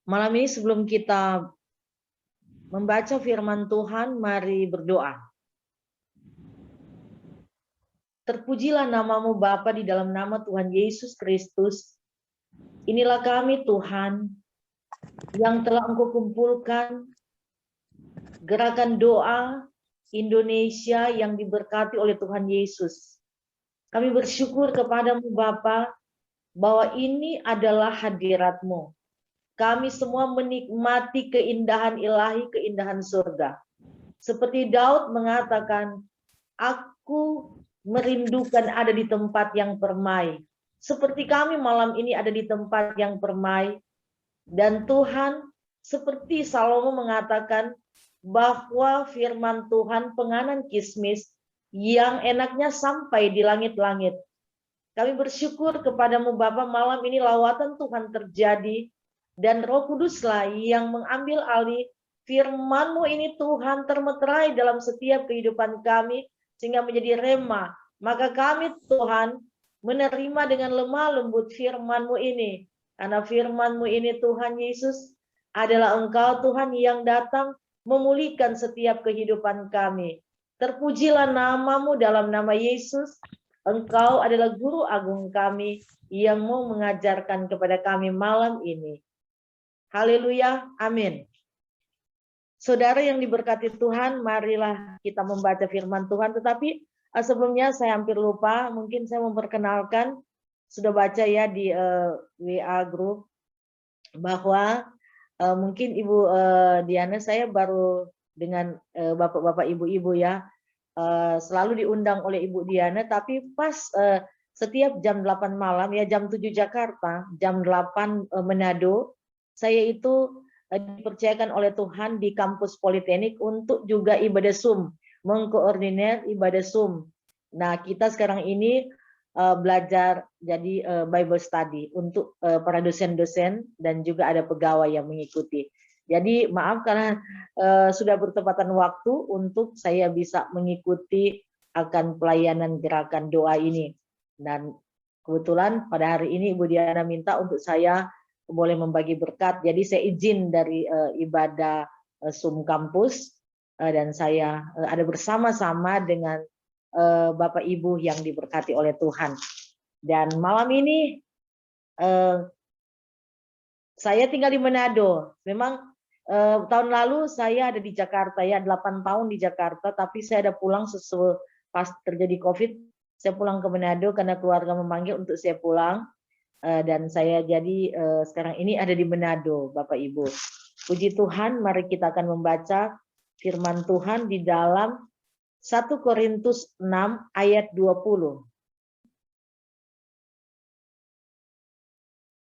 Malam ini sebelum kita membaca firman Tuhan, mari berdoa. Terpujilah namamu Bapa di dalam nama Tuhan Yesus Kristus. Inilah kami Tuhan yang telah Engkau kumpulkan gerakan doa Indonesia yang diberkati oleh Tuhan Yesus. Kami bersyukur kepadamu Bapa bahwa ini adalah hadirat-Mu. Kami semua menikmati keindahan ilahi, keindahan surga. Seperti Daud mengatakan, aku merindukan ada di tempat yang permai. Seperti kami malam ini ada di tempat yang permai. Dan Tuhan, seperti Salomo mengatakan, bahwa firman Tuhan penganan kismis yang enaknya sampai di langit-langit. Kami bersyukur kepadamu Bapa, malam ini lawatan Tuhan terjadi. Dan Roh Kuduslah yang mengambil alih firman-Mu ini Tuhan termeterai dalam setiap kehidupan kami sehingga menjadi rema. Maka kami Tuhan menerima dengan lemah lembut firman-Mu ini. Karena firman-Mu ini Tuhan Yesus adalah Engkau Tuhan yang datang memulihkan setiap kehidupan kami. Terpujilah namamu dalam nama Yesus. Engkau adalah guru agung kami yang mau mengajarkan kepada kami malam ini. Haleluya, amin. Saudara yang diberkati Tuhan, marilah kita membaca firman Tuhan. Tetapi sebelumnya saya hampir lupa, mungkin saya memperkenalkan, sudah baca ya di WA group, bahwa mungkin Ibu Diana, saya baru dengan bapak-bapak ibu-ibu ya, selalu diundang oleh Ibu Diana, tapi pas setiap jam 8 malam, ya jam 7 Jakarta, jam 8 Manado, saya itu dipercayakan oleh Tuhan di kampus Politeknik untuk juga ibadah Zoom, mengkoordinir ibadah Zoom. Nah, kita sekarang ini belajar jadi Bible study untuk para dosen-dosen dan juga ada pegawai yang mengikuti. Jadi maaf karena sudah bertepatan waktu untuk saya bisa mengikuti akan pelayanan gerakan doa ini. Dan kebetulan pada hari ini Ibu Diana minta untuk saya boleh membagi berkat. Jadi saya izin dari ibadah Zoom kampus dan saya ada bersama-sama dengan Bapak Ibu yang diberkati oleh Tuhan. Dan malam ini saya tinggal di Manado. Memang tahun lalu saya ada di Jakarta ya, 8 tahun di Jakarta, tapi saya ada pulang sesuai pas terjadi COVID, saya pulang ke Manado karena keluarga memanggil untuk saya pulang. Dan saya jadi sekarang ini ada di Manado, Bapak Ibu. Puji Tuhan, mari kita akan membaca firman Tuhan di dalam 1 Korintus 6 ayat 20.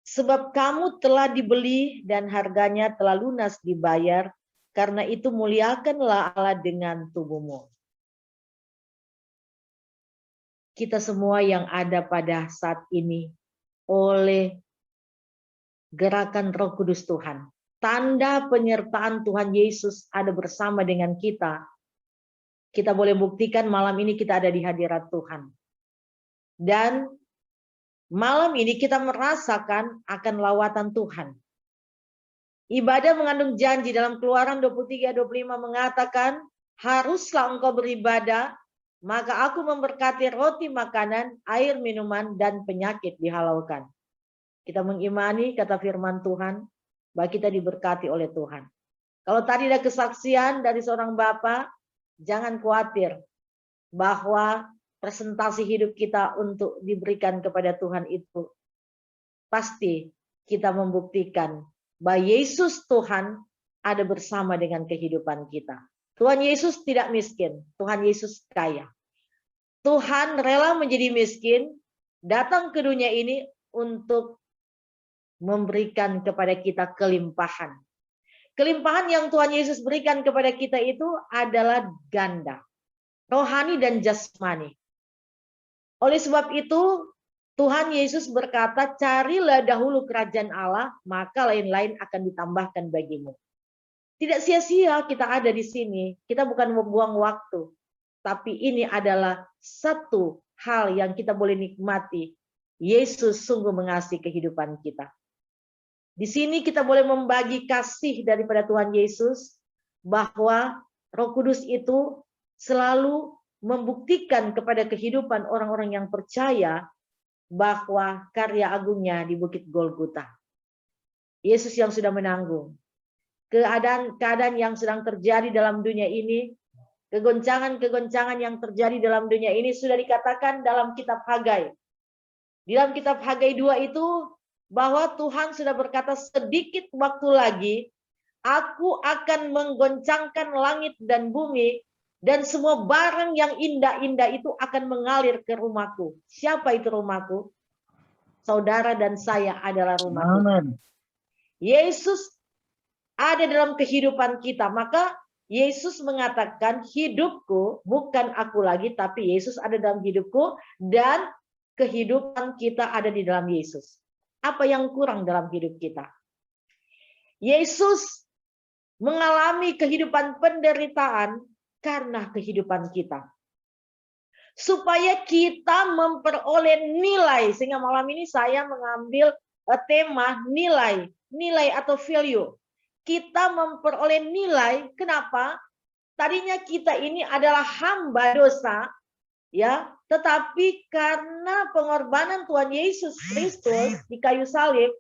Sebab kamu telah dibeli dan harganya telah lunas dibayar, karena itu muliakanlah Allah dengan tubuhmu. Kita semua yang ada pada saat ini oleh gerakan Roh Kudus Tuhan, tanda penyertaan Tuhan Yesus ada bersama dengan kita. Kita boleh buktikan malam ini kita ada di hadirat Tuhan. Dan malam ini kita merasakan akan lawatan Tuhan. Ibadah mengandung janji. Dalam Keluaran 23:25 mengatakan, haruslah engkau beribadah, maka aku memberkati roti makanan, air minuman, dan penyakit dihalaukan. Kita mengimani kata firman Tuhan, bahwa kita diberkati oleh Tuhan. Kalau tadi ada kesaksian dari seorang bapak, jangan khawatir bahwa presentasi hidup kita untuk diberikan kepada Tuhan itu pasti kita membuktikan bahwa Yesus Tuhan ada bersama dengan kehidupan kita. Tuhan Yesus tidak miskin, Tuhan Yesus kaya. Tuhan rela menjadi miskin, datang ke dunia ini untuk memberikan kepada kita kelimpahan. Kelimpahan yang Tuhan Yesus berikan kepada kita itu adalah ganda, rohani dan jasmani. Oleh sebab itu, Tuhan Yesus berkata, carilah dahulu kerajaan Allah, maka lain-lain akan ditambahkan bagimu. Tidak sia-sia kita ada di sini, kita bukan membuang waktu. Tapi ini adalah satu hal yang kita boleh nikmati. Yesus sungguh mengasihi kehidupan kita. Di sini kita boleh membagi kasih daripada Tuhan Yesus, bahwa Roh Kudus itu selalu membuktikan kepada kehidupan orang-orang yang percaya bahwa karya agungnya di Bukit Golgota. Yesus yang sudah menanggung keadaan yang sedang terjadi dalam dunia ini, kegoncangan-kegoncangan yang terjadi dalam dunia ini sudah dikatakan dalam kitab Hagai. Di dalam kitab Hagai 2 itu, bahwa Tuhan sudah berkata, sedikit waktu lagi aku akan menggoncangkan langit dan bumi, dan semua barang yang indah-indah itu akan mengalir ke rumahku. Siapa itu rumahku? Saudara dan saya adalah rumahku. Amen. Yesus ada dalam kehidupan kita, maka Yesus mengatakan, hidupku bukan aku lagi, tapi Yesus ada dalam hidupku, dan kehidupan kita ada di dalam Yesus. Apa yang kurang dalam hidup kita? Yesus mengalami kehidupan penderitaan karena kehidupan kita. Supaya kita memperoleh nilai, sehingga malam ini saya mengambil tema nilai atau value. Kita memperoleh nilai, kenapa? Tadinya kita ini adalah hamba dosa, ya, tetapi karena pengorbanan Tuhan Yesus Kristus di kayu salib,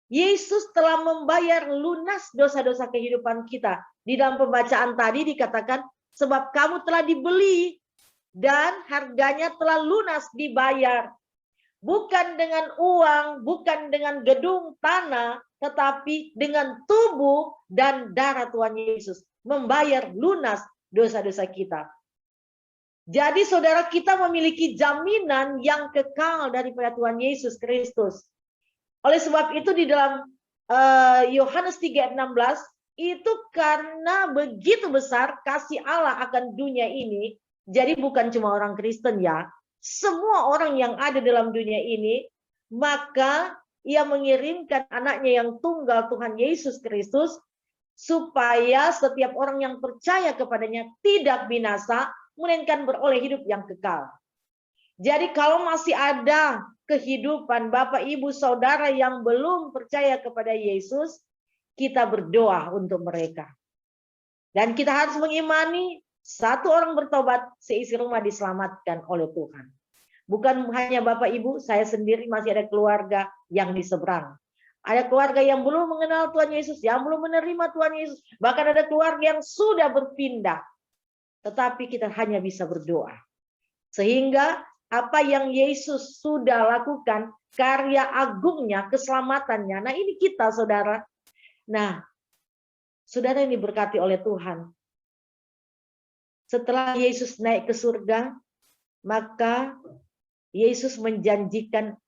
Yesus telah membayar lunas dosa-dosa kehidupan kita. Di dalam pembacaan tadi dikatakan, sebab kamu telah dibeli dan harganya telah lunas dibayar. Bukan dengan uang, bukan dengan gedung tanah, tetapi dengan tubuh dan darah Tuhan Yesus membayar lunas dosa-dosa kita. Jadi saudara, kita memiliki jaminan yang kekal daripada Tuhan Yesus Kristus. Oleh sebab itu di dalam Yohanes 3:16, itu karena begitu besar kasih Allah akan dunia ini, jadi bukan cuma orang Kristen ya, semua orang yang ada dalam dunia ini, maka ia mengirimkan anaknya yang tunggal Tuhan Yesus Kristus, supaya setiap orang yang percaya kepadanya tidak binasa, melainkan beroleh hidup yang kekal. Jadi kalau masih ada kehidupan Bapak, Ibu, Saudara yang belum percaya kepada Yesus, kita berdoa untuk mereka. Dan kita harus mengimani, satu orang bertobat, seisi rumah diselamatkan oleh Tuhan. Bukan hanya Bapak, Ibu, saya sendiri masih ada keluarga yang di seberang. Ada keluarga yang belum mengenal Tuhan Yesus, yang belum menerima Tuhan Yesus. Bahkan ada keluarga yang sudah berpindah. Tetapi kita hanya bisa berdoa. Sehingga apa yang Yesus sudah lakukan, karya agungnya, keselamatannya. Nah ini kita saudara. Nah, saudara yang diberkati oleh Tuhan. Setelah Yesus naik ke surga, maka Yesus menjanjikan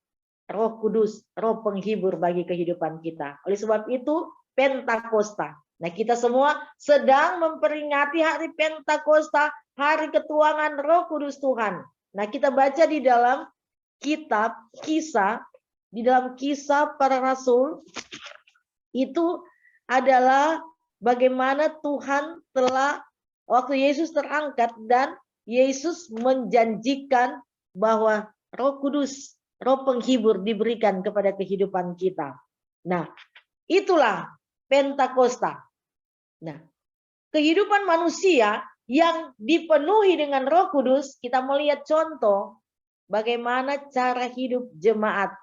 Roh Kudus, Roh penghibur bagi kehidupan kita. Oleh sebab itu, Pentakosta. Nah kita semua sedang memperingati hari Pentakosta, hari ketuangan Roh Kudus Tuhan. Nah kita baca di dalam kitab Kisah, di dalam Kisah Para Rasul, itu adalah bagaimana Tuhan telah, waktu Yesus terangkat dan Yesus menjanjikan bahwa Roh Kudus, Roh penghibur diberikan kepada kehidupan kita. Nah, itulah Pentakosta. Nah, kehidupan manusia yang dipenuhi dengan Roh Kudus, kita melihat contoh bagaimana cara hidup jemaat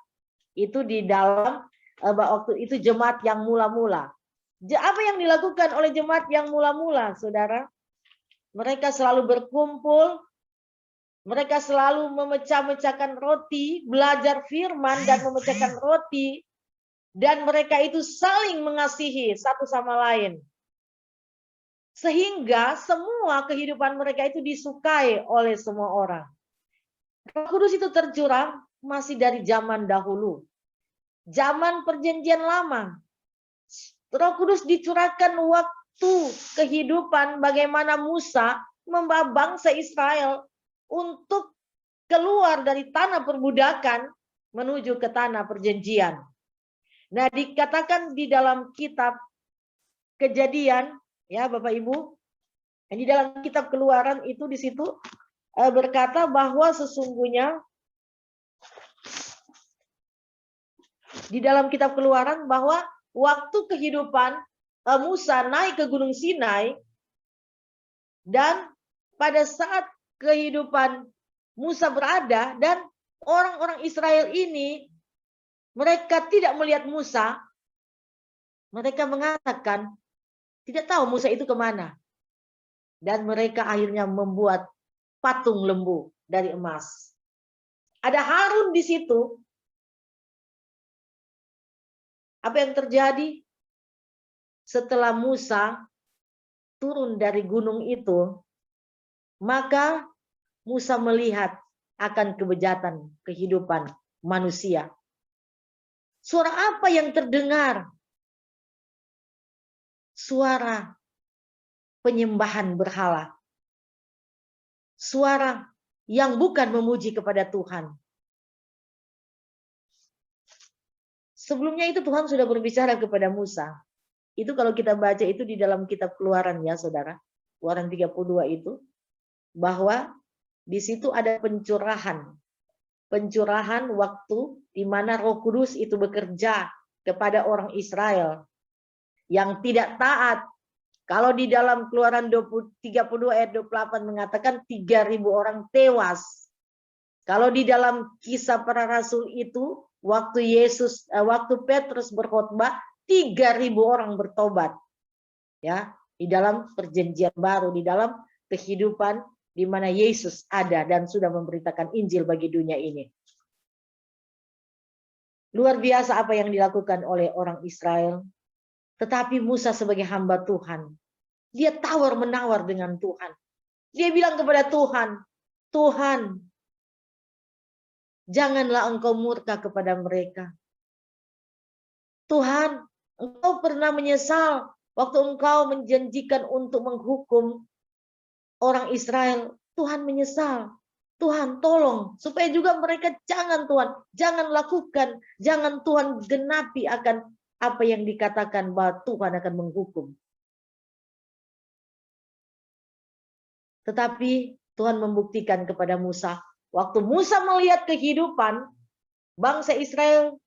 itu di dalam waktu itu jemaat yang mula-mula. Apa yang dilakukan oleh jemaat yang mula-mula, saudara? Mereka selalu berkumpul, mereka selalu memecah-mecahkan roti, belajar firman dan memecahkan roti, dan mereka itu saling mengasihi satu sama lain. Sehingga semua kehidupan mereka itu disukai oleh semua orang. Roh Kudus itu tercurah masih dari zaman dahulu. Zaman perjanjian lama. Roh Kudus dicurahkan waktu kehidupan bagaimana Musa membawa bangsa Israel untuk keluar dari tanah perbudakan menuju ke tanah perjanjian. Nah, dikatakan di dalam kitab Kejadian, ya Bapak Ibu, di dalam kitab Keluaran itu di situ berkata bahwa sesungguhnya di dalam kitab Keluaran bahwa waktu kehidupan Musa naik ke Gunung Sinai, dan pada saat kehidupan Musa berada, dan orang-orang Israel ini mereka tidak melihat Musa, mereka mengatakan tidak tahu Musa itu kemana. Dan mereka akhirnya membuat patung lembu dari emas. Ada Harun di situ. Apa yang terjadi? Setelah Musa turun dari gunung itu, maka Musa melihat akan kebejatan kehidupan manusia. Suara apa yang terdengar? Suara penyembahan berhala. Suara yang bukan memuji kepada Tuhan. Sebelumnya itu Tuhan sudah berbicara kepada Musa. Itu kalau kita baca itu di dalam kitab Keluaran ya saudara. Keluaran 32 itu. Bahwa di situ ada pencurahan. Pencurahan waktu di mana Roh Kudus itu bekerja kepada orang Israel yang tidak taat. Kalau di dalam Keluaran 32 ayat 28 mengatakan 3.000 orang tewas. Kalau di dalam Kisah Para Rasul itu waktu Petrus berkhotbah 3.000 orang bertobat. Ya, di dalam perjanjian baru, di dalam kehidupan di mana Yesus ada dan sudah memberitakan Injil bagi dunia ini. Luar biasa apa yang dilakukan oleh orang Israel. Tetapi Musa sebagai hamba Tuhan, dia tawar-menawar dengan Tuhan. Dia bilang kepada Tuhan, Tuhan, janganlah engkau murka kepada mereka. Tuhan, engkau pernah menyesal waktu engkau menjanjikan untuk menghukum orang Israel. Tuhan menyesal. Tuhan tolong supaya juga mereka jangan lakukan, jangan Tuhan genapi akan apa yang dikatakan bahwa Tuhan akan menghukum. Tetapi Tuhan membuktikan kepada Musa, waktu Musa melihat kehidupan bangsa Israel,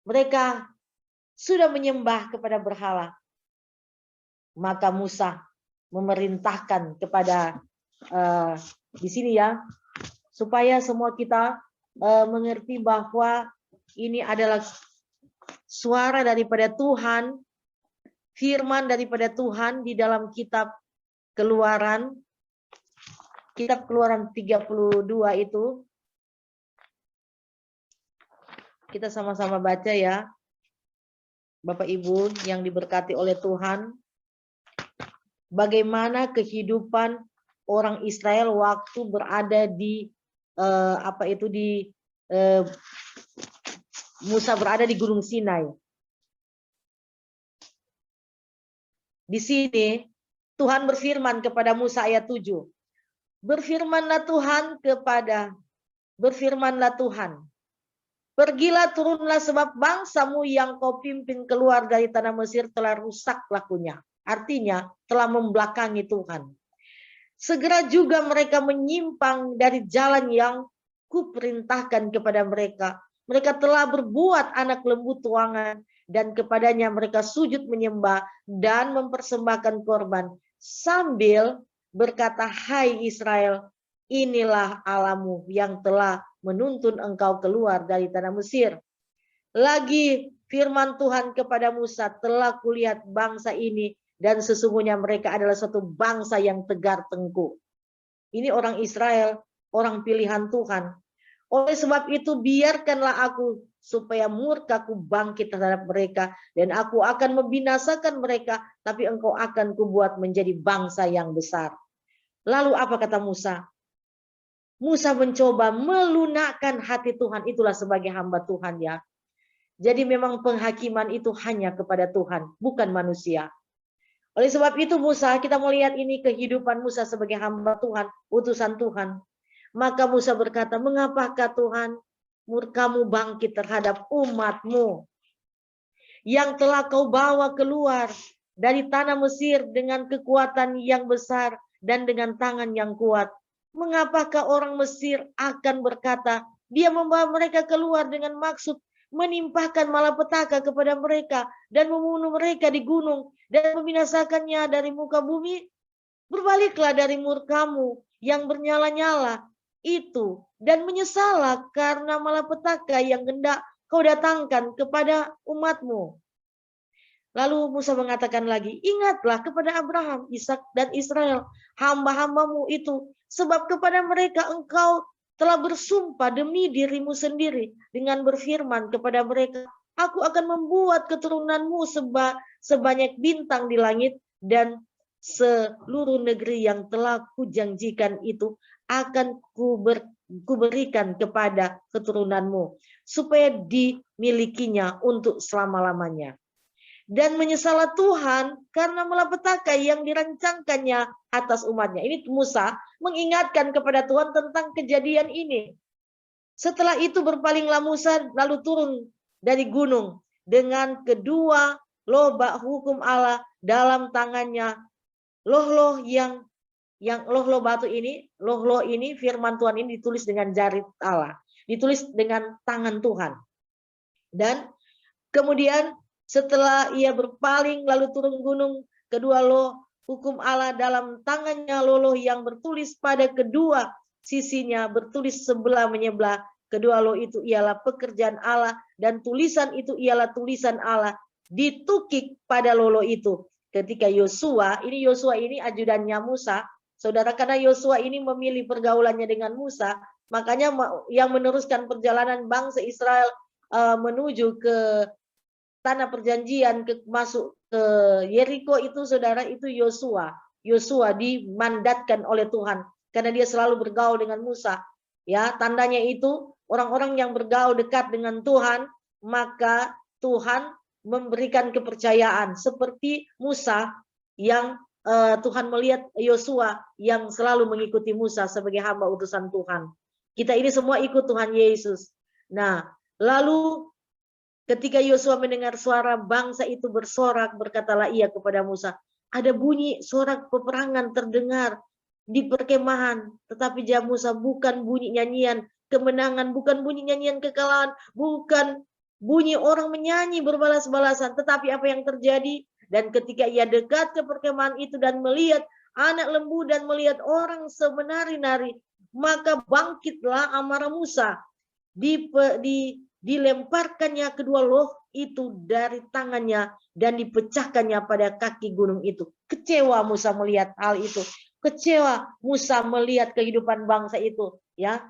mereka sudah menyembah kepada berhala. Maka Musa memerintahkan kepada di sini ya, supaya semua kita mengerti bahwa ini adalah suara daripada Tuhan, firman daripada Tuhan di dalam kitab Keluaran, kitab Keluaran 32 itu. Kita sama-sama baca ya, Bapak Ibu yang diberkati oleh Tuhan. Bagaimana kehidupan orang Israel waktu berada di Musa berada di Gunung Sinai. Di sini Tuhan berfirman kepada Musa ayat 7. Berfirmanlah Tuhan, pergilah turunlah sebab bangsamu yang kau pimpin keluar dari tanah Mesir telah rusak lakunya. Artinya telah membelakangi Tuhan. Segera juga mereka menyimpang dari jalan yang kuperintahkan kepada mereka. Mereka telah berbuat anak lembu tuangan dan kepadanya mereka sujud menyembah dan mempersembahkan korban sambil berkata, hai Israel, inilah Allahmu yang telah menuntun engkau keluar dari tanah Mesir. Lagi firman Tuhan kepada Musa, telah kulihat bangsa ini dan sesungguhnya mereka adalah suatu bangsa yang tegar tengkuk. Ini orang Israel, orang pilihan Tuhan. Oleh sebab itu biarkanlah aku supaya murkaku bangkit terhadap mereka dan aku akan membinasakan mereka, tapi engkau akan kubuat menjadi bangsa yang besar. Lalu apa kata Musa? Musa mencoba melunakkan hati Tuhan, itulah sebagai hamba Tuhan ya. Jadi memang penghakiman itu hanya kepada Tuhan, bukan manusia. Oleh sebab itu Musa, kita melihat ini kehidupan Musa sebagai hamba Tuhan, utusan Tuhan. Maka Musa berkata, mengapakah Tuhan murkamu bangkit terhadap umatmu yang telah kau bawa keluar dari tanah Mesir dengan kekuatan yang besar dan dengan tangan yang kuat. Mengapakah orang Mesir akan berkata, dia membawa mereka keluar dengan maksud menimpahkan malapetaka kepada mereka dan membunuh mereka di gunung dan membinasakannya dari muka bumi, berbaliklah dari murkamu yang bernyala-nyala itu dan menyesallah karena malapetaka yang hendak kau datangkan kepada umatmu. Lalu Musa mengatakan lagi, ingatlah kepada Abraham, Ishak dan Israel, hamba-hambamu itu, sebab kepada mereka engkau telah bersumpah demi dirimu sendiri dengan berfirman kepada mereka, aku akan membuat keturunanmu sebanyak bintang di langit, dan seluruh negeri yang telah kujanjikan itu akan kuberikan kepada keturunanmu, supaya dimilikinya untuk selama-lamanya. Dan menyesalah Tuhan karena malapetaka yang dirancangkannya atas umatnya. Ini Musa mengingatkan kepada Tuhan tentang kejadian ini. Setelah itu berpalinglah Musa lalu turun dari gunung dengan kedua lobak hukum Allah dalam tangannya. Loh-loh loh-loh batu ini, loh-loh ini firman Tuhan ini ditulis dengan jari Allah, ditulis dengan tangan Tuhan. Dan kemudian setelah ia berpaling lalu turun gunung, kedua loh hukum Allah dalam tangannya, loh yang bertulis pada kedua sisinya, bertulis sebelah menyebelah. Kedua loh itu ialah pekerjaan Allah dan tulisan itu ialah tulisan Allah, ditukik pada loh itu. Ketika Yosua ini ajudannya Musa, saudara, karena Yosua ini memilih pergaulannya dengan Musa, makanya yang meneruskan perjalanan bangsa Israel menuju ke tanah perjanjian, masuk ke Yeriko itu, saudara, itu Yosua. Yosua dimandatkan oleh Tuhan karena dia selalu bergaul dengan Musa. Ya, tandanya itu orang-orang yang bergaul dekat dengan Tuhan, maka Tuhan memberikan kepercayaan seperti Musa yang Tuhan melihat Yosua yang selalu mengikuti Musa sebagai hamba utusan Tuhan. Kita ini semua ikut Tuhan Yesus. Nah, lalu ketika Yosua mendengar suara bangsa itu bersorak, berkatalah ia kepada Musa, ada bunyi sorak peperangan terdengar di perkemahan. Tetapi jawab Musa, bukan bunyi nyanyian kemenangan, bukan bunyi nyanyian kekalahan, bukan bunyi orang menyanyi berbalas-balasan. Tetapi apa yang terjadi? Dan ketika ia dekat ke perkemahan itu dan melihat anak lembu dan melihat orang semenari-nari, maka bangkitlah amarah Musa. Dilemparkannya kedua loh itu dari tangannya dan dipecahkannya pada kaki gunung itu. Kecewa Musa melihat hal itu. Kecewa Musa melihat kehidupan bangsa itu, ya.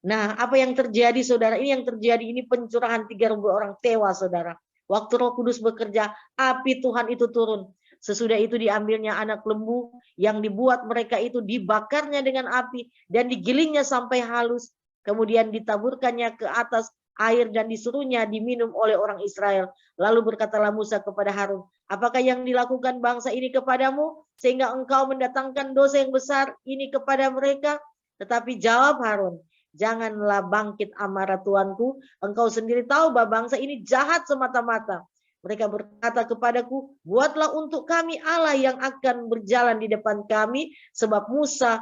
Nah, apa yang terjadi, saudara? Ini yang terjadi, ini pencurahan 3.000 orang tewas, saudara. Waktu Roh Kudus bekerja, api Tuhan itu turun. Sesudah itu diambilnya anak lembu yang dibuat mereka itu, dibakarnya dengan api dan digilingnya sampai halus. Kemudian ditaburkannya ke atas air dan disuruhnya diminum oleh orang Israel. Lalu berkatalah Musa kepada Harun, apakah yang dilakukan bangsa ini kepadamu sehingga engkau mendatangkan dosa yang besar ini kepada mereka? Tetapi jawab Harun, janganlah bangkit amarah Tuanku, engkau sendiri tahu bahwa bangsa ini jahat semata-mata. Mereka berkata kepadaku, buatlah untuk kami Allah yang akan berjalan di depan kami, sebab Musa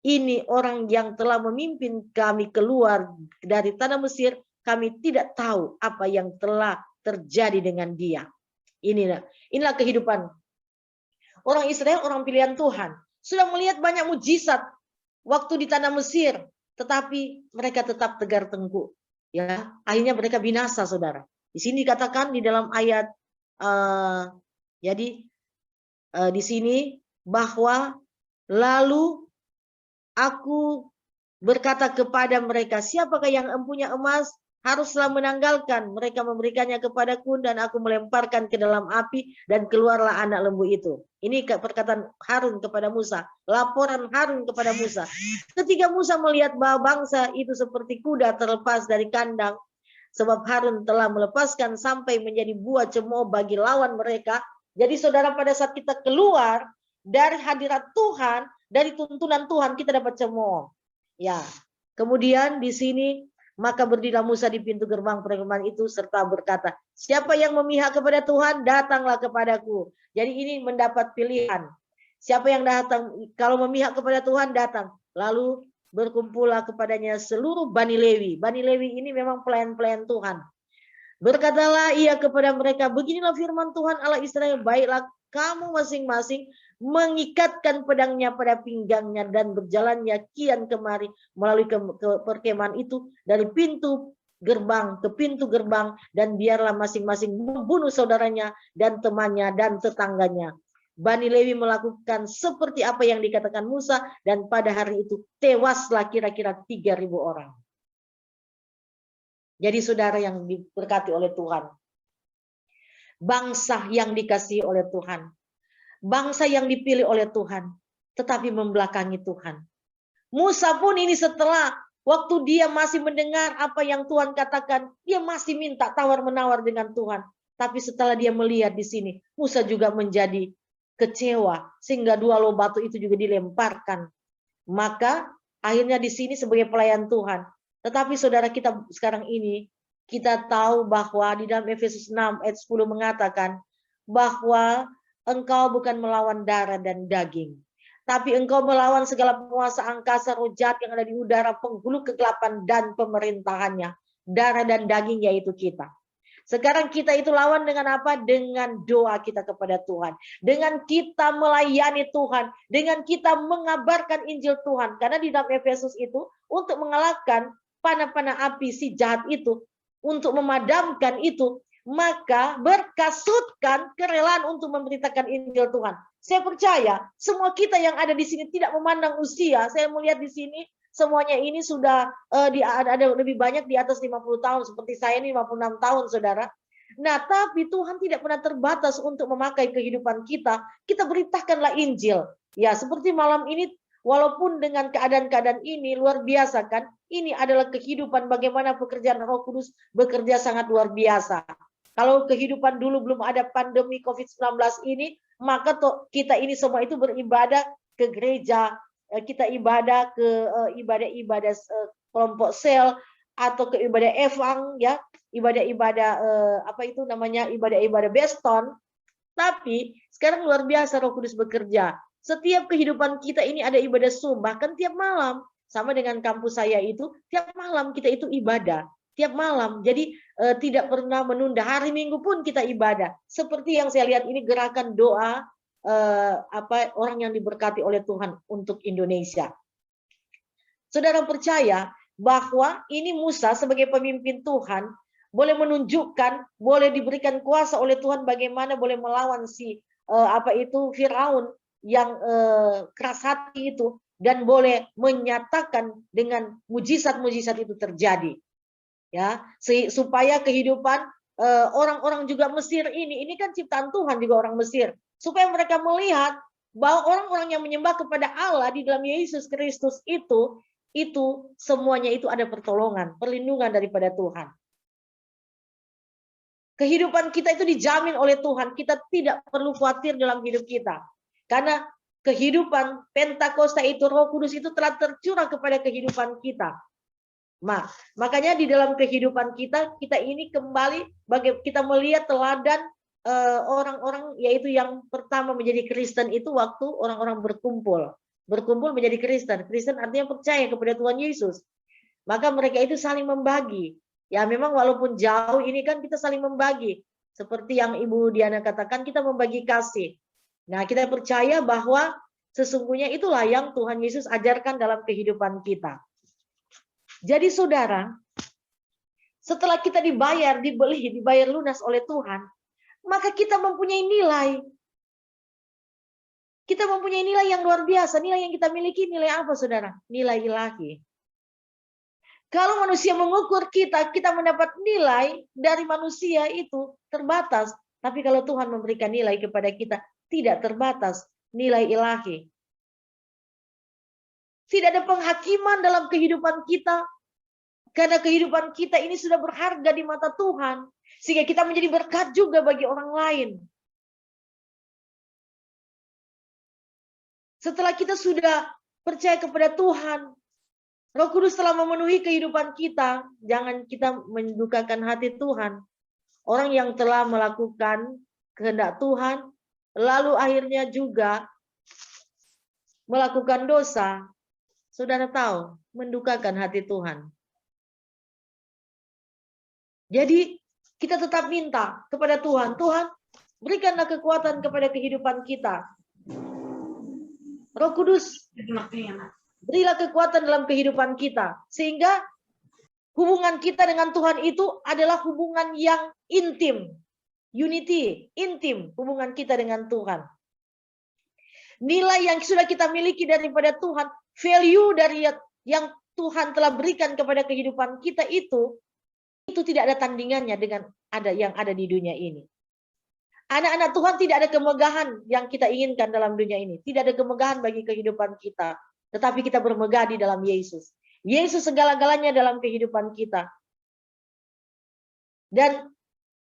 ini orang yang telah memimpin kami keluar dari tanah Mesir, kami tidak tahu apa yang telah terjadi dengan dia. Inilah kehidupan orang Israel, orang pilihan Tuhan. Sudah melihat banyak mujizat waktu di tanah Mesir, tetapi mereka tetap tegar tengkuk. Ya, akhirnya mereka binasa, saudara. Di sini dikatakan di dalam ayat, di sini bahwa lalu aku berkata kepada mereka, siapakah yang empunya emas haruslah menanggalkan, mereka memberikannya kepadaku dan aku melemparkan ke dalam api dan keluarlah anak lembu itu. Ini perkataan Harun kepada Musa, laporan Harun kepada Musa. Ketika Musa melihat bahwa bangsa itu seperti kuda terlepas dari kandang, sebab Harun telah melepaskan sampai menjadi buah cemooh bagi lawan mereka. Jadi saudara, pada saat kita keluar dari hadirat Tuhan, dari tuntunan Tuhan, kita dapat cemooh. Ya, kemudian di sini maka berdirilah Musa di pintu gerbang perkemahan itu serta berkata, siapa yang memihak kepada Tuhan, datanglah kepadaku. Jadi ini mendapat pilihan. Siapa yang datang, kalau memihak kepada Tuhan, datang. Lalu berkumpullah kepadanya seluruh Bani Lewi. Bani Lewi ini memang pelayan-pelayan Tuhan. Berkatalah ia kepada mereka, beginilah firman Tuhan Allah Israel, baiklah kamu masing-masing mengikatkan pedangnya pada pinggangnya dan berjalannya kian kemari melalui ke perkemahan itu dari pintu gerbang ke pintu gerbang, dan biarlah masing-masing membunuh saudaranya dan temannya dan tetangganya. Bani Lewi melakukan seperti apa yang dikatakan Musa, dan pada hari itu tewaslah kira-kira 3.000 orang. Jadi saudara yang diberkati oleh Tuhan, bangsa yang dikasihi oleh Tuhan, bangsa yang dipilih oleh Tuhan, tetapi membelakangi Tuhan. Musa pun ini setelah waktu dia masih mendengar apa yang Tuhan katakan, dia masih minta tawar-menawar dengan Tuhan. Tapi setelah dia melihat di sini, Musa juga menjadi kecewa, sehingga 2 loh batu itu juga dilemparkan. Maka akhirnya di sini sebagai pelayan Tuhan. Tetapi saudara, kita sekarang ini, kita tahu bahwa di dalam Efesus 6 ayat 10 mengatakan bahwa engkau bukan melawan darah dan daging, tapi engkau melawan segala penguasa angkasa roh jahat yang ada di udara, penghulu kegelapan dan pemerintahannya. Darah dan daging yaitu kita. Sekarang kita itu lawan dengan apa? Dengan doa kita kepada Tuhan. Dengan kita melayani Tuhan. Dengan kita mengabarkan Injil Tuhan. Karena di dalam Efesus itu, untuk mengalahkan panah-panah api si jahat itu, untuk memadamkan itu, maka berkasutkan kerelaan untuk memberitakan Injil Tuhan. Saya percaya semua kita yang ada di sini tidak memandang usia. Saya melihat di sini semuanya ini sudah ada lebih banyak di atas 50 tahun. Seperti saya ini 56 tahun, saudara. Nah, tapi Tuhan tidak pernah terbatas untuk memakai kehidupan kita. Kita beritakanlah Injil. Ya, seperti malam ini, walaupun dengan keadaan-keadaan ini luar biasa kan, ini adalah kehidupan bagaimana pekerjaan Roh Kudus bekerja sangat luar biasa. Kalau kehidupan dulu belum ada pandemi COVID-19 ini, maka kita ini semua itu beribadah ke gereja, kita ibadah ke ibadah-ibadah kelompok sel atau ke ibadah evang, ya, ibadah-ibadah apa itu namanya, ibadah-ibadah beston. Tapi sekarang luar biasa Roh Kudus bekerja. Setiap kehidupan kita ini ada ibadah Zoom, bahkan tiap malam. Sama dengan kampus saya itu, tiap malam kita itu ibadah. Tiap malam, jadi tidak pernah menunda. Hari Minggu pun kita ibadah. Seperti yang saya lihat ini gerakan doa orang yang diberkati oleh Tuhan untuk Indonesia. Saudara percaya bahwa ini Musa sebagai pemimpin Tuhan boleh menunjukkan, boleh diberikan kuasa oleh Tuhan bagaimana boleh melawan si Firaun yang keras hati itu, dan boleh menyatakan dengan mujizat-mujizat itu terjadi. Ya, supaya kehidupan orang-orang juga Mesir ini kan ciptaan Tuhan juga orang Mesir, supaya mereka melihat bahwa orang-orang yang menyembah kepada Allah di dalam Yesus Kristus itu semuanya itu ada pertolongan, perlindungan daripada Tuhan. Kehidupan kita itu dijamin oleh Tuhan, kita tidak perlu khawatir dalam hidup kita. Karena kehidupan Pentakosta itu, Roh Kudus itu telah tercurah kepada kehidupan kita. Makanya di dalam kehidupan kita ini kembali kita melihat teladan orang-orang, yaitu yang pertama menjadi Kristen itu waktu orang-orang berkumpul menjadi Kristen. Kristen artinya percaya kepada Tuhan Yesus. Maka mereka itu saling membagi. Ya, memang walaupun jauh ini kan kita saling membagi. Seperti yang Ibu Diana katakan, kita membagi kasih. Nah, kita percaya bahwa sesungguhnya itulah yang Tuhan Yesus ajarkan dalam kehidupan kita. Jadi saudara, setelah kita dibayar lunas oleh Tuhan, maka kita mempunyai nilai. Kita mempunyai nilai yang luar biasa. Nilai yang kita miliki, nilai apa saudara? Nilai ilahi. Kalau manusia mengukur kita mendapat nilai dari manusia itu terbatas. Tapi kalau Tuhan memberikan nilai kepada kita, tidak terbatas, nilai ilahi. Tidak ada penghakiman dalam kehidupan kita. Karena kehidupan kita ini sudah berharga di mata Tuhan. Sehingga kita menjadi berkat juga bagi orang lain. Setelah kita sudah percaya kepada Tuhan, Roh Kudus telah memenuhi kehidupan kita. Jangan kita mendukakan hati Tuhan. Orang yang telah melakukan kehendak Tuhan, lalu akhirnya juga melakukan dosa, saudara tahu, mendukakan hati Tuhan. Jadi kita tetap minta kepada Tuhan, Tuhan berikanlah kekuatan kepada kehidupan kita. Roh Kudus, berilah kekuatan dalam kehidupan kita, sehingga hubungan kita dengan Tuhan itu adalah hubungan yang intim. Unity, intim hubungan kita dengan Tuhan. Nilai yang sudah kita miliki daripada Tuhan, value dari yang Tuhan telah berikan kepada kehidupan kita itu tidak ada tandingannya dengan yang ada di dunia ini. Anak-anak Tuhan tidak ada kemegahan yang kita inginkan dalam dunia ini. Tidak ada kemegahan bagi kehidupan kita. Tetapi kita bermegah di dalam Yesus. Yesus segala-galanya dalam kehidupan kita. Dan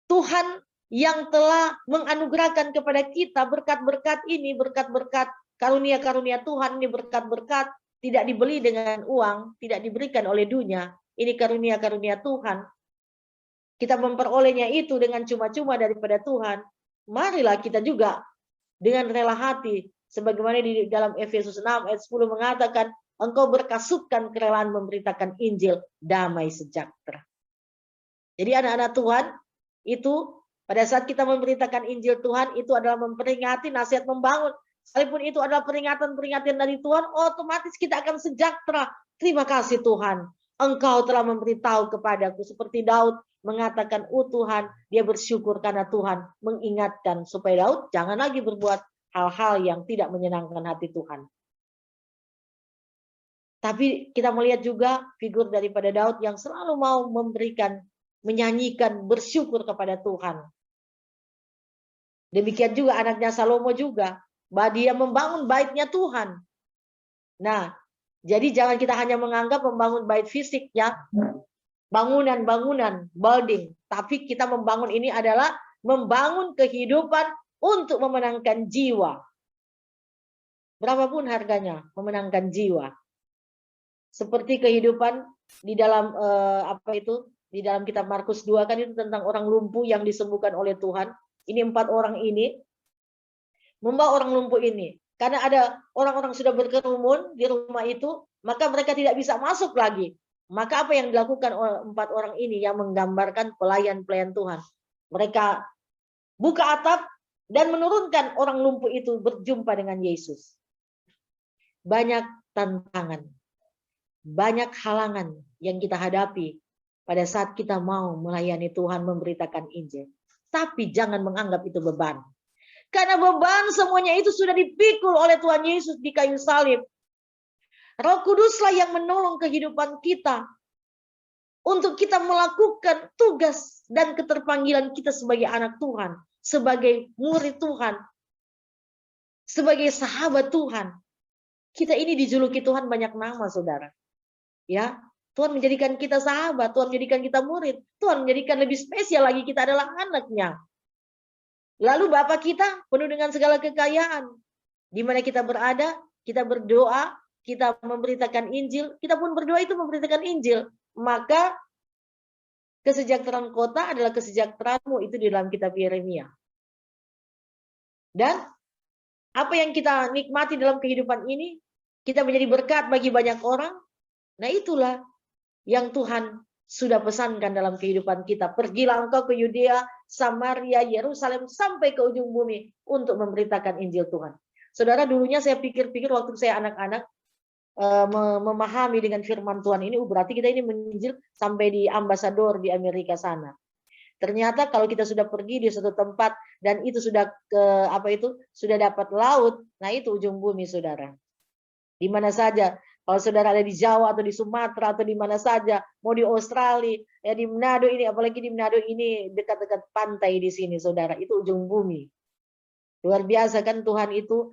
Tuhan yang telah menganugerahkan kepada kita berkat-berkat ini, berkat-berkat karunia-karunia Tuhan ini, berkat-berkat tidak dibeli dengan uang, tidak diberikan oleh dunia. Ini karunia-karunia Tuhan. Kita memperolehnya itu dengan cuma-cuma daripada Tuhan. Marilah kita juga dengan rela hati, sebagaimana di dalam Efesus 6 ayat 10 mengatakan, engkau berkasutkan kerelaan memberitakan Injil damai sejahtera. Jadi anak-anak Tuhan, itu pada saat kita memberitakan Injil Tuhan, itu adalah memperingati nasihat membangun. Sekalipun itu adalah peringatan-peringatan dari Tuhan, otomatis kita akan sejahtera. Terima kasih Tuhan, Engkau telah memberitahu kepadaku. Seperti Daud mengatakan, Tuhan, dia bersyukur karena Tuhan mengingatkan. Supaya Daud jangan lagi berbuat hal-hal yang tidak menyenangkan hati Tuhan. Tapi kita melihat juga figur daripada Daud yang selalu mau memberikan, menyanyikan, bersyukur kepada Tuhan. Demikian juga anaknya Salomo juga, bahwa dia membangun baitnya Tuhan. Nah, jadi jangan kita hanya menganggap membangun bait fisik ya, bangunan-bangunan, building. Tapi kita membangun ini adalah membangun kehidupan untuk memenangkan jiwa. Berapapun harganya, memenangkan jiwa. Seperti kehidupan di dalam di dalam kitab Markus 2 kan itu tentang orang lumpuh yang disembuhkan oleh Tuhan. Ini 4 orang ini membawa orang lumpuh ini. Karena ada orang-orang sudah berkerumun di rumah itu, maka mereka tidak bisa masuk lagi. Maka apa yang dilakukan oleh 4 orang ini yang menggambarkan pelayan-pelayan Tuhan? Mereka buka atap dan menurunkan orang lumpuh itu berjumpa dengan Yesus. Banyak tantangan, banyak halangan yang kita hadapi pada saat kita mau melayani Tuhan, memberitakan Injil. Tapi jangan menganggap itu beban. Karena beban semuanya itu sudah dipikul oleh Tuhan Yesus di kayu salib. Roh Kuduslah yang menolong kehidupan kita untuk kita melakukan tugas dan keterpanggilan kita sebagai anak Tuhan, sebagai murid Tuhan, sebagai sahabat Tuhan. Kita ini dijuluki Tuhan banyak nama, saudara. Ya, Tuhan menjadikan kita sahabat, Tuhan menjadikan kita murid, Tuhan menjadikan lebih spesial lagi kita adalah anaknya. Lalu Bapa kita penuh dengan segala kekayaan. Di mana kita berada, kita berdoa, kita memberitakan Injil, kita pun berdoa itu memberitakan Injil. Maka kesejahteraan kota adalah kesejahteraanmu, itu di dalam kitab Yeremia. Dan apa yang kita nikmati dalam kehidupan ini, kita menjadi berkat bagi banyak orang. Nah itulah yang Tuhan sudah pesankan dalam kehidupan kita. Pergilah engkau ke Yudea, Samaria, Yerusalem, sampai ke ujung bumi untuk memberitakan Injil Tuhan. Saudara, dulunya saya pikir-pikir waktu saya anak-anak memahami dengan firman Tuhan ini, berarti kita ini menginjil sampai di ambasador di Amerika sana. Ternyata kalau kita sudah pergi di suatu tempat dan itu sudah sudah dapat laut, nah itu ujung bumi, saudara. Di mana saja. Kalau saudara ada di Jawa atau di Sumatera atau di mana saja, mau di Australia, ya di Manado ini, apalagi di Manado ini dekat-dekat pantai di sini, saudara, itu ujung bumi. Luar biasa kan Tuhan itu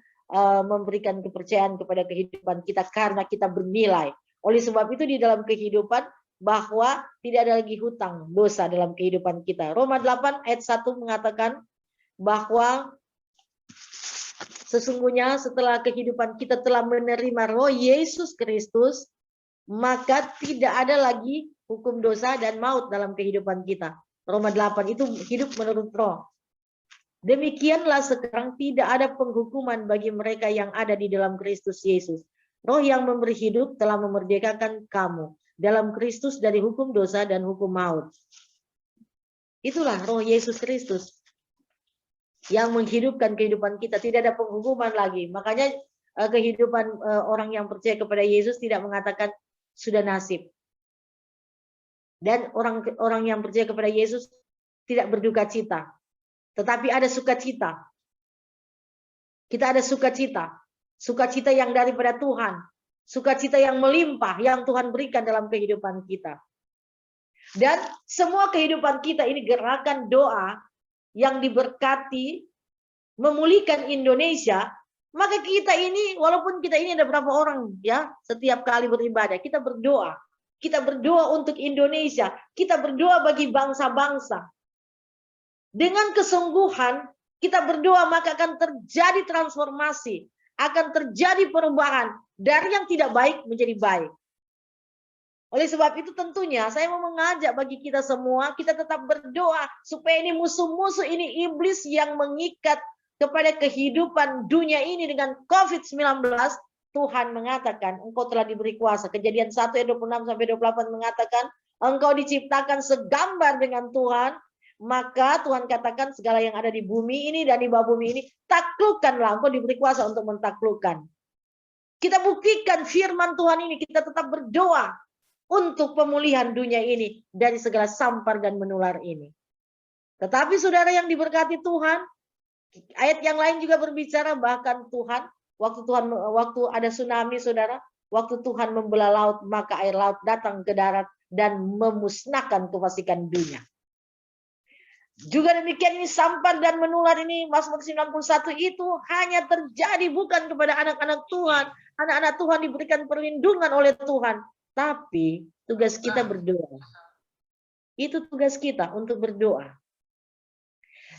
memberikan kepercayaan kepada kehidupan kita karena kita bernilai. Oleh sebab itu di dalam kehidupan bahwa tidak ada lagi hutang dosa dalam kehidupan kita. Roma 8 ayat 1 mengatakan bahwa sesungguhnya setelah kehidupan kita telah menerima Roh Yesus Kristus, maka tidak ada lagi hukum dosa dan maut dalam kehidupan kita. Roma 8 itu hidup menurut Roh. Demikianlah sekarang tidak ada penghukuman bagi mereka yang ada di dalam Kristus Yesus. Roh yang memberi hidup telah memerdekakan kamu dalam Kristus dari hukum dosa dan hukum maut. Itulah roh Yesus Kristus yang menghidupkan kehidupan kita. Tidak ada penghukuman lagi. Makanya kehidupan orang yang percaya kepada Yesus tidak mengatakan sudah nasib. Dan orang yang percaya kepada Yesus tidak berduka cita, tetapi ada sukacita. Kita ada sukacita, sukacita yang daripada Tuhan, sukacita yang melimpah yang Tuhan berikan dalam kehidupan kita. Dan semua kehidupan kita ini gerakan doa yang diberkati memulihkan Indonesia. Maka kita ini, walaupun kita ini ada berapa orang ya, setiap kali beribadah kita berdoa. Kita berdoa untuk Indonesia, kita berdoa bagi bangsa-bangsa. Dengan kesungguhan kita berdoa, maka akan terjadi transformasi, akan terjadi perubahan dari yang tidak baik menjadi baik. Oleh sebab itu tentunya saya mau mengajak bagi kita semua, kita tetap berdoa supaya ini musuh-musuh, ini iblis yang mengikat kepada kehidupan dunia ini dengan COVID-19. Tuhan mengatakan engkau telah diberi kuasa. Kejadian 1 ayat 26 sampai 28 mengatakan engkau diciptakan segambar dengan Tuhan. Maka Tuhan katakan segala yang ada di bumi ini dan di bawah bumi ini, taklukkanlah, engkau diberi kuasa untuk mentaklukkan. Kita buktikan firman Tuhan ini, kita tetap berdoa untuk pemulihan dunia ini dari segala sampar dan menular ini. Tetapi saudara yang diberkati Tuhan, ayat yang lain juga berbicara bahkan Tuhan, waktu ada tsunami saudara, waktu Tuhan membelah laut, maka air laut datang ke darat dan memusnahkan kefasikan dunia. Juga demikian ini sampar dan menular ini, Mazmur 91 itu hanya terjadi bukan kepada anak-anak Tuhan. Anak-anak Tuhan diberikan perlindungan oleh Tuhan. Tapi tugas kita berdoa. Itu tugas kita untuk berdoa.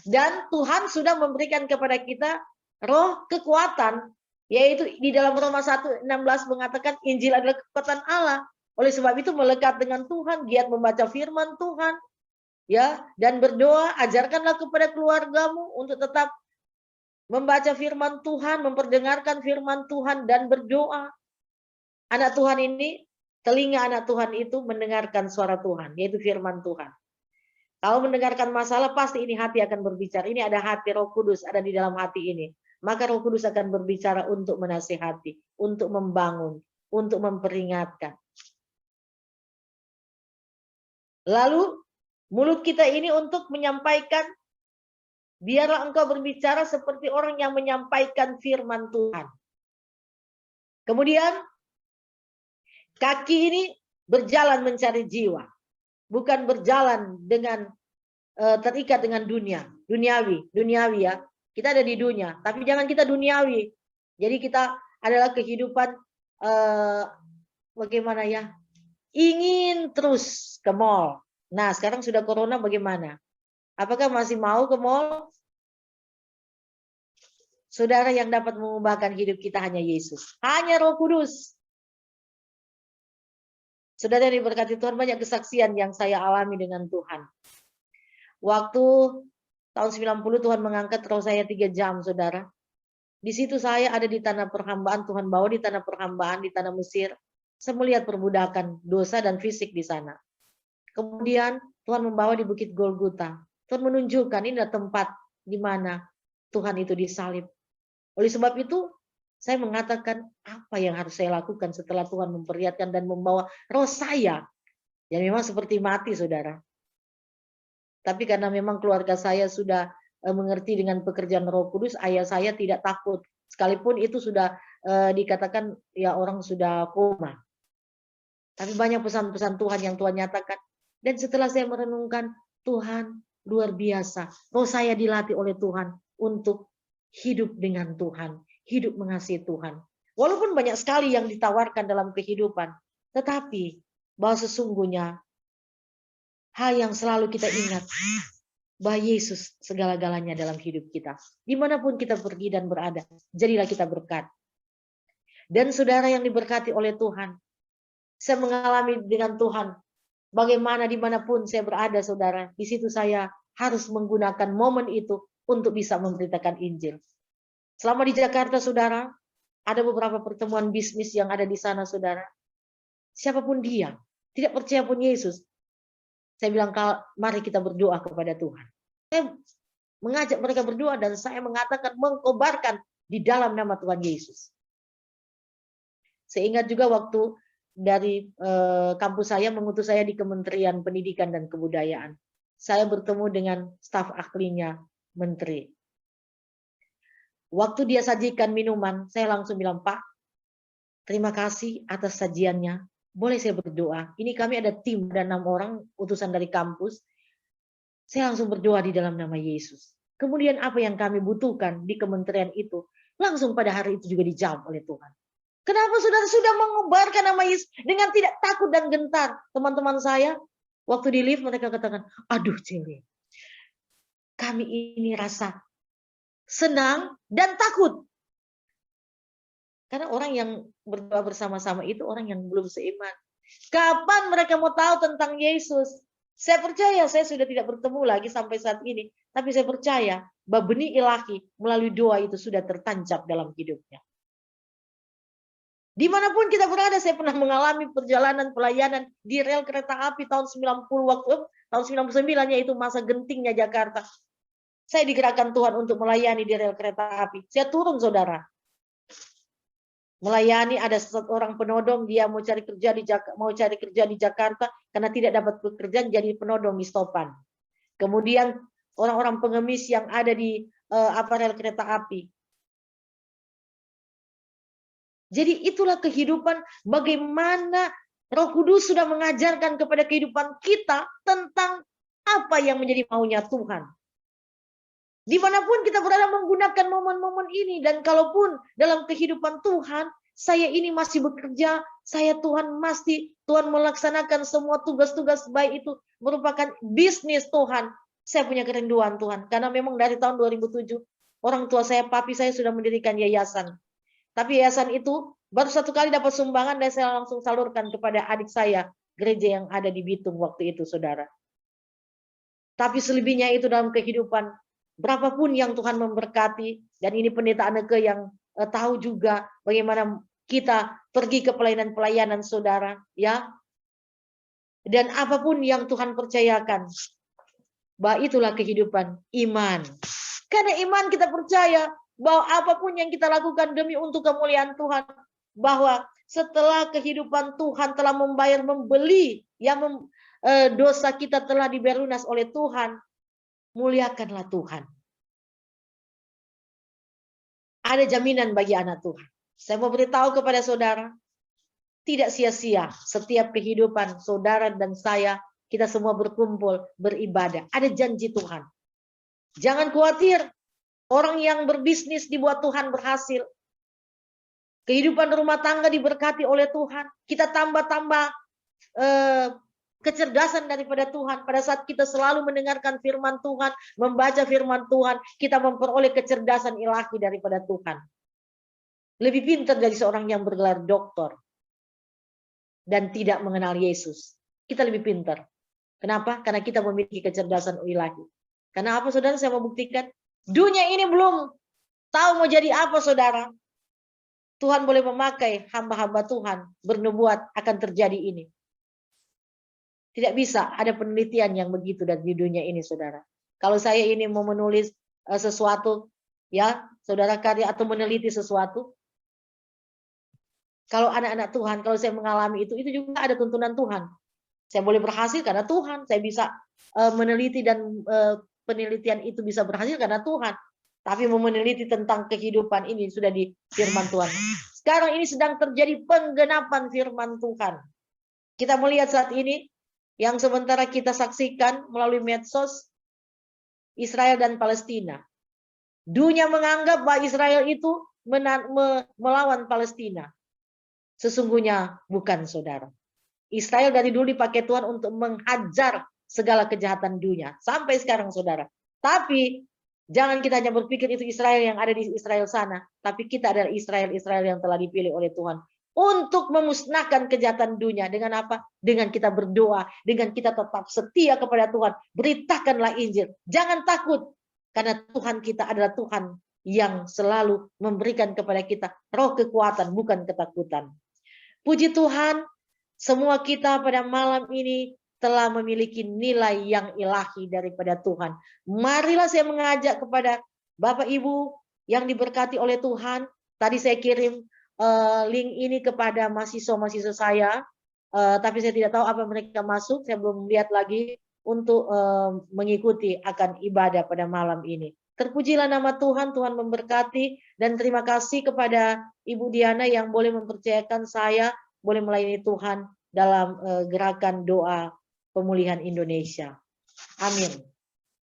Dan Tuhan sudah memberikan kepada kita roh kekuatan. Yaitu di dalam Roma 1:16 mengatakan Injil adalah kekuatan Allah. Oleh sebab itu melekat dengan Tuhan, giat membaca firman Tuhan. Ya, dan berdoa, ajarkanlah kepada keluargamu untuk tetap membaca firman Tuhan, memperdengarkan firman Tuhan dan berdoa. Anak Tuhan ini, telinga anak Tuhan itu mendengarkan suara Tuhan, yaitu firman Tuhan. Kalau mendengarkan masalah, pasti ini hati akan berbicara. Ini ada hati Roh Kudus ada di dalam hati ini. Maka Roh Kudus akan berbicara untuk menasihati, untuk membangun, untuk memperingatkan. Lalu mulut kita ini untuk menyampaikan, biarlah engkau berbicara seperti orang yang menyampaikan firman Tuhan. Kemudian, kaki ini berjalan mencari jiwa. Bukan berjalan dengan terikat dengan duniawi ya. Kita ada di dunia, tapi jangan kita duniawi. Jadi kita adalah kehidupan bagaimana ya? Ingin terus ke mall. Nah, sekarang sudah corona bagaimana? Apakah masih mau ke mall? Saudara, yang dapat mengubahkan hidup kita hanya Yesus. Hanya Roh Kudus. Saudara yang diberkati Tuhan, banyak kesaksian yang saya alami dengan Tuhan. Waktu tahun 90 Tuhan mengangkat roh saya 3 jam, saudara. Di situ saya ada di tanah perhambaan, Tuhan bawa di tanah perhambaan, di tanah Mesir. Saya melihat perbudakan dosa dan fisik di sana. Kemudian Tuhan membawa di Bukit Golgota. Tuhan menunjukkan ini adalah tempat di mana Tuhan itu disalib. Oleh sebab itu, saya mengatakan apa yang harus saya lakukan setelah Tuhan memperlihatkan dan membawa roh saya. Yang memang seperti mati, saudara. Tapi karena memang keluarga saya sudah mengerti dengan pekerjaan Roh Kudus, ayah saya tidak takut. Sekalipun itu sudah dikatakan ya orang sudah koma. Tapi banyak pesan-pesan Tuhan yang Tuhan nyatakan. Dan setelah saya merenungkan, Tuhan luar biasa. Roh saya dilatih oleh Tuhan untuk hidup dengan Tuhan, hidup mengasihi Tuhan. Walaupun banyak sekali yang ditawarkan dalam kehidupan, tetapi bahwa sesungguhnya hal yang selalu kita ingat, bahwa Yesus segala-galanya dalam hidup kita. Dimanapun kita pergi dan berada, jadilah kita berkat. Dan saudara yang diberkati oleh Tuhan, saya mengalami dengan Tuhan, bagaimana dimanapun saya berada, saudara, di situ saya harus menggunakan momen itu untuk bisa memberitakan Injil. Selama di Jakarta, saudara, ada beberapa pertemuan bisnis yang ada di sana, saudara. Siapapun dia, tidak percaya pun Yesus, Saya bilang, mari kita berdoa kepada Tuhan. Saya mengajak mereka berdoa dan saya mengatakan mengkobarkan di dalam nama Tuhan Yesus. Saya ingat juga waktu dari kampus saya mengutus saya di Kementerian Pendidikan dan Kebudayaan. Saya bertemu dengan staf ahlinya menteri. Waktu dia sajikan minuman, saya langsung bilang, Pak, terima kasih atas sajiannya. Boleh saya berdoa? Ini kami ada tim, ada 6 orang utusan dari kampus. Saya langsung berdoa di dalam nama Yesus. Kemudian apa yang kami butuhkan di kementerian itu, langsung pada hari itu juga dijawab oleh Tuhan. Kenapa saudara sudah mengobarkan nama Yesus dengan tidak takut dan gentar? Teman-teman saya, waktu di lift mereka katakan, aduh Cili, kami ini rasa senang dan takut. Karena orang yang berdoa bersama-sama itu orang yang belum seiman. Kapan mereka mau tahu tentang Yesus? Saya percaya, saya sudah tidak bertemu lagi sampai saat ini. Tapi saya percaya bahwa benih ilahi melalui doa itu sudah tertancap dalam hidupnya. Dimanapun kita berada, saya pernah mengalami perjalanan pelayanan di rel kereta api tahun 90 waktu tahun 99 yaitu masa gentingnya Jakarta. Saya digerakkan Tuhan untuk melayani di rel kereta api. Saya turun saudara. Melayani ada seorang penodong, dia mau cari kerja di Jakarta karena tidak dapat pekerjaan jadi penodong di stopan. Kemudian orang-orang pengemis yang ada di rel kereta api. Jadi itulah kehidupan bagaimana Roh Kudus sudah mengajarkan kepada kehidupan kita tentang apa yang menjadi maunya Tuhan. Dimanapun kita berada menggunakan momen-momen ini, dan kalaupun dalam kehidupan Tuhan, saya ini masih bekerja, Tuhan melaksanakan semua tugas-tugas baik itu merupakan bisnis Tuhan. Saya punya kerinduan Tuhan, karena memang dari tahun 2007, orang tua saya, papi saya sudah mendirikan yayasan. Tapi yayasan itu baru 1 kali dapat sumbangan dan saya langsung salurkan kepada adik saya, gereja yang ada di Bitung waktu itu, saudara. Tapi selebihnya itu dalam kehidupan, berapapun yang Tuhan memberkati, dan ini pendeta Anneke yang tahu juga bagaimana kita pergi ke pelayanan-pelayanan saudara, ya. Dan apapun yang Tuhan percayakan, bahwa itulah kehidupan iman. Karena iman kita percaya bahwa apapun yang kita lakukan demi untuk kemuliaan Tuhan, bahwa setelah kehidupan Tuhan telah membayar, membeli, yang dosa kita telah dibayar lunas oleh Tuhan, muliakanlah Tuhan. Ada jaminan bagi anak Tuhan. Saya mau beritahu kepada saudara, tidak sia-sia setiap kehidupan saudara dan saya, kita semua berkumpul, beribadah. Ada janji Tuhan. Jangan khawatir, orang yang berbisnis dibuat Tuhan berhasil. Kehidupan rumah tangga diberkati oleh Tuhan. Kita tambah-tambah kecerdasan daripada Tuhan. Pada saat kita selalu mendengarkan firman Tuhan, membaca firman Tuhan, kita memperoleh kecerdasan ilahi daripada Tuhan. Lebih pintar dari seorang yang bergelar doktor dan tidak mengenal Yesus. Kita lebih pintar. Kenapa? Karena kita memiliki kecerdasan ilahi. Karena apa saudara? Saya mau buktikan. Dunia ini belum tahu mau jadi apa saudara. Tuhan boleh memakai hamba-hamba Tuhan bernubuat akan terjadi ini. Tidak bisa ada penelitian yang begitu di dunia ini, saudara. Kalau saya ini mau menulis sesuatu, ya, saudara, karya atau meneliti sesuatu, kalau anak-anak Tuhan, kalau saya mengalami itu juga ada tuntunan Tuhan. Saya boleh berhasil karena Tuhan, saya bisa meneliti dan penelitian itu bisa berhasil karena Tuhan. Tapi mau meneliti tentang kehidupan ini sudah di firman Tuhan. Sekarang ini sedang terjadi penggenapan firman Tuhan. Kita melihat saat ini, yang sementara kita saksikan melalui medsos, Israel dan Palestina. Dunia menganggap bahwa Israel itu melawan Palestina. Sesungguhnya bukan, saudara. Israel dari dulu dipakai Tuhan untuk menghajar segala kejahatan dunia. Sampai sekarang, saudara. Tapi jangan kita hanya berpikir itu Israel yang ada di Israel sana. Tapi kita adalah Israel yang telah dipilih oleh Tuhan untuk memusnahkan kejahatan dunia. Dengan apa? Dengan kita berdoa, dengan kita tetap setia kepada Tuhan. Beritakanlah Injil. Jangan takut, karena Tuhan kita adalah Tuhan yang selalu memberikan kepada kita roh kekuatan, bukan ketakutan. Puji Tuhan, semua kita pada malam ini telah memiliki nilai yang ilahi daripada Tuhan. Marilah saya mengajak kepada Bapak Ibu yang diberkati oleh Tuhan. Tadi saya kirim link ini kepada mahasiswa-mahasiswa saya, tapi saya tidak tahu apa mereka masuk, saya belum lihat lagi untuk mengikuti akan ibadah pada malam ini. Terpujilah nama Tuhan, Tuhan memberkati, dan terima kasih kepada Ibu Diana yang boleh mempercayakan saya boleh melayani Tuhan dalam gerakan doa pemulihan Indonesia. Amin.